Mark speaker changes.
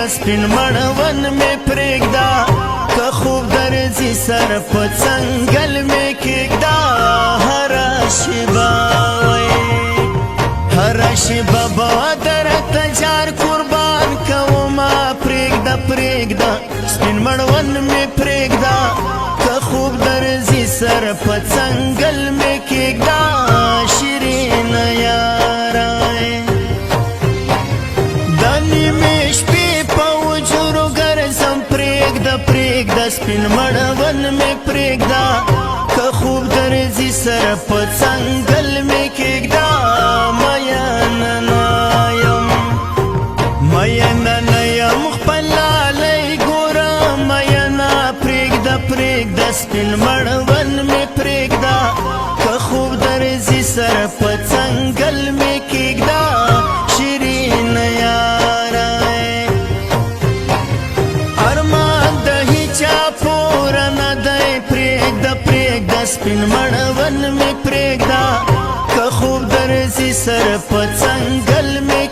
Speaker 1: پرېږده سپین مړوند مې پرېږده که خوب درځي سر په څنګل مې کېږده هره شېبه هره شېبه به درته جار قربان کومه پرېږده پرېږده سپین مړوند مې پرېږده که خوب درځي سر په څنګل مې کېږده شیرینه یاره د نیمې شپې په وجرو ګرځم پرېږده پرېږده سپین مړوند مې پرېږده که خوب درځي سر په څنګل مې کېږده مینه نه یم خپل لالی ګوره مینه پرېږده پرېږده سپین مړوند مې پرېږده که خوب درځي سر په څنګل مې کېږده شیرینه یاره ارمان د هیچا پوره نه دی پرېږده پرېږده سپین مړوند مې پرېږده که خوب درځي سر په څنګل مې